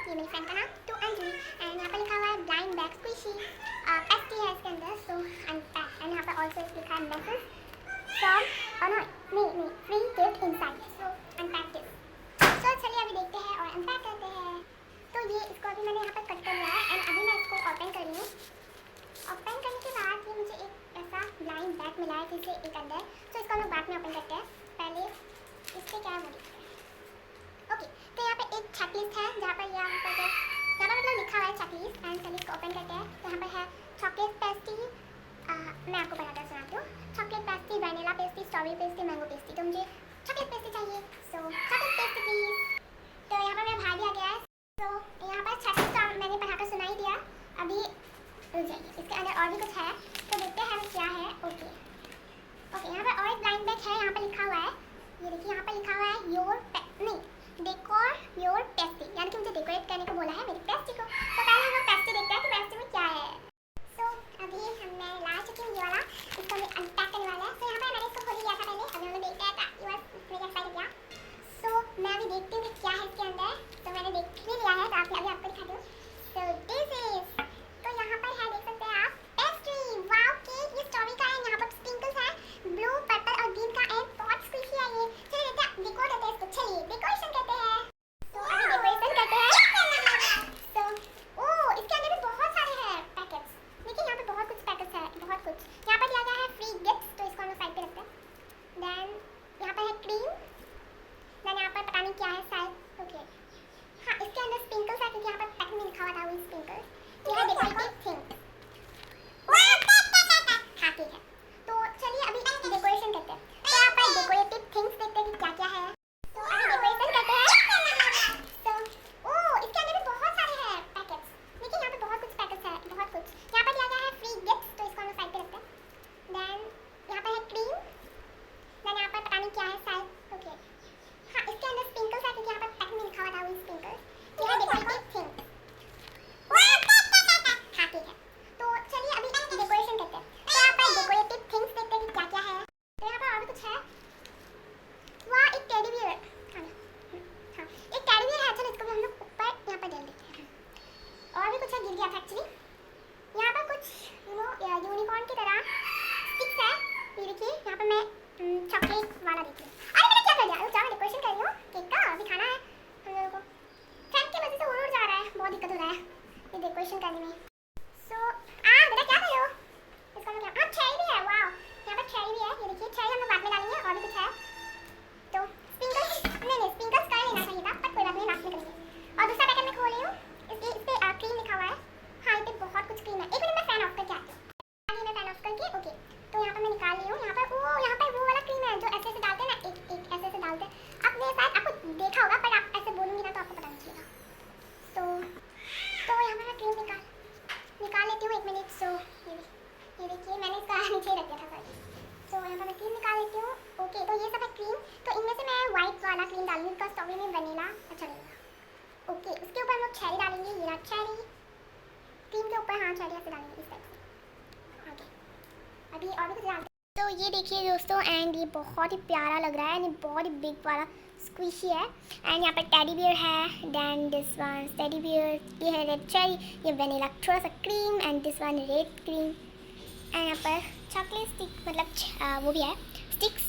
ये मेरी फ्रेंड का नाम टू अंजलि, एंड यहाँ पर लिखा हुआ है ब्लाइंड बैग स्क्विशी, पेस्टी है इसके अंदर, सो अनपैक, एंड यहाँ पर ऑल्सो लिखा है मैसेज फ्रॉम, और नहीं free gift inside, so unpack this. So चलिए अभी देखते हैं और अनपैक करते हैं। तो ये इसको अभी मैंने यहाँ पर कट कर लिया है, एंड अभी मैं इसको ओपन कर रही हूँ। ओपन करने के बाद ये मुझे एक ऐसा ब्लाइंड बैग मिला है फिर से एक अंदर, तो इसको हम लोग बाद में ओपन करते हैं, पहले इससे क्या है वो देखते हैं। ओके, तो यहाँ पे एक चेकलिस्ट है जहाँ पर मतलब लिखा हुआ है चेकलिस्ट, एंड चलिए इसको ओपन करते हैं। तो यहाँ पर है चॉकलेट पेस्ट्री, मैं आपको बताता सुनाती हूँ, chocolate pastry, vanilla pastry, strawberry pastry, mango pastry, तो मुझे चॉकलेट पेस्ट्री चाहिए, सो चॉकलेट पेस्ट्री प्लीज। तो यहाँ पर मेरा भाई भी आ गया है, तो यहाँ पर चेकलिस्ट तो मैंने पढ़ाकर सुना ही दिया, अभी रुक जाइए, इसके अंदर और भी कुछ है, तो देखते हैं क्या है। ओके, यहाँ पर और एक ब्लाइंड बैग है, यहाँ पर लिखा हुआ है, ये देखिए यहाँ पर लिखा हुआ है नहीं डेकोर योर पेस्ट्री, यानी कि मुझे डेकोरेट करने को बोला है मेरी पेस्ट्री को। तो पहले हम लोग पेस्ट्री देखते हैं कि पेस्ट्री में क्या है। सो अभी मैं ला चुकी हूँ ये वाला, इसको हमें अनपैक करने वाला है। सो यहाँ पर मैंने इसको खोल लिया था पहले, अभी हमें देखते हैं ये मेरे एक्साइटेड गया। सो मैं अभी देखती हूँ कि क्या है इसके अंदर, तो मैंने देख ही लिया है, तो अभी आपको दिखा दूँ। सो दिस इज, तो यहाँ पर है, देख सकते हैं आप, पेस्ट्री, वाओ केक, ये स्ट्रॉबेरी का है, यहाँ पर स्प्रिंकल्स है ब्लू, पर्पल और ग्रीन का, एंड बहुत स्क्विशी है ये। चलिए देखते हैं, डेकोर करते हैं इसको, चलिए डेकोरेशन करते हैं। तो अभी डेकोरेशन करते हैं। तो ओह, इसके अंदर भी बहुत सारे हैं पैकेट्स, देखिए यहाँ पे बहुत कुछ पैकेट्स है, बहुत कुछ। यहाँ पर दिया गया है फ्री गिफ्ट्स, तो इसको हम साइड पे रखते हैं। देन यहाँ पर है क्रीम, देन यहाँ पर पता नहीं क्या है शायद, ओके हाँ इसके अंदर स्प्रिंकल्स है, क्योंकि यहाँ पर पैकेट में लिखा हुआ था वो स्प्रिंकल्स। ये है डेकोरेटिव थिंग, हाँ ठीक है। तो चलिए अभी डेकोरेशन करते हैं। तो यहाँ पर डेकोरेटिव थिंग्स देखते हैं कि क्या क्या है। तो अभी डेकोरेशन करते हैं। तो ओह, इसके अंदर भी बहुत सारे हैं पैकेट्स, देखिए यहाँ पे बहुत कुछ पैकेट्स है, बहुत कुछ। यहाँ पर दिया गया है फ्री गिफ्ट्स, तो इसको हम साइड पे रखते हैं। देन यहाँ पर है क्रीम, देन यहाँ पर पता नहीं क्या है शायद, ओके हाँ इसके अंदर स्प्रिंकल्स है, क्योंकि यहाँ पर पैकेट में लिखा हुआ था वो स्प्रिंकल्स। ये है डेकोरेटिव थिंग, हाँ ठीक है। तो चलिए अभी डेकोरेशन करते हैं। तो यहाँ पर डेकोरेटिव थिंग्स देखते हैं कि क्या क्या है। तो यहाँ पर और भी कुछ है, वाह एक टेडी बियर, हाँ एक टेडी बियर है, चलो इसको भी हम लोग ऊपर यहाँ पर डाल देते हैं। और भी कुछ है, गिर गया था एक्चुअली। यहाँ पर कुछ यूनिकॉर्न की तरह स्टिक्स है, ये देखिए यहाँ पर मैं चॉकलेट वाला देख रही हूँ। अरे मैंने क्या कर दिया, रुक जाओ, डेकोरेशन कर रही हूँ केक का, अभी खाना है हम लोगों को। फैन की वजह से उड़ जा रहा है, बहुत दिक्कत हो रहा है ये डेकोरेशन करने में। सो बेटा क्या कर रहे हो, इसको हम क्या, चेरी भी है, वाओ यहाँ पर चेरी भी है, ये देखिए चेरी हम लोग बाद में डालेंगे। और भी कुछ है, तो स्प्रिंकल्स नहीं स्प्रिंकल्स कर लेना चाहिए था, पर कोई बात नहीं, लास्ट में करेंगे। और दूसरा पैकेट मैं खोल रही हूँ, इस पे क्रीम लिखा हुआ है, हाँ इस पे बहुत कुछ क्रीम है। एक मिनट मैं फैन ऑफ करके आती हूँ, मैं फैन ऑफ करके, ओके तो यहाँ पर मैं निकाल रही हूँ। यहाँ पर वो वाला क्रीम है जो ऐसे ऐसे डालते हैं ना, एक ऐसे ऐसे डालते हैं, आपने शायद आपको देखा होगा, पर आप ऐसे बोलूँगी ना तो आपको पता नहीं चलेगा। तो यहाँ पर मैं क्रीम निकाल लेती हूँ, एक मिनट। सो ये देखिए मैंने इसका नीचे रख दिया था सॉरी। तो यहाँ पर मैं क्रीम निकाल लेती हूँ। ओके, तो ये सब है क्रीम, तो इनमें से मैं व्हाइट वाला क्रीम डालूंगी, इसका स्ट्रॉबेरी में वनीला अच्छा लगेगा। ओके, उसके ऊपर हम लोग चेरी डालेंगे, ये रहा चेरी, क्रीम के ऊपर हाँ चेरी ऐसे डालेंगे इस टाइप से। ओके, अभी और भी कुछ डालते हैं। तो ये देखिए दोस्तों, एंड ये बहुत ही प्यारा लग रहा है, एंड बहुत ही बिग वाला स्क्विशी है। एंड यहाँ पर टेडी बियर है, then this one teddy bear, ये है रेड चेरी, ये वनीला थोड़ा सा cream, and this one red cream, and यहाँ पर चॉकलेट स्टिक मतलब वो भी है स्टिक्स,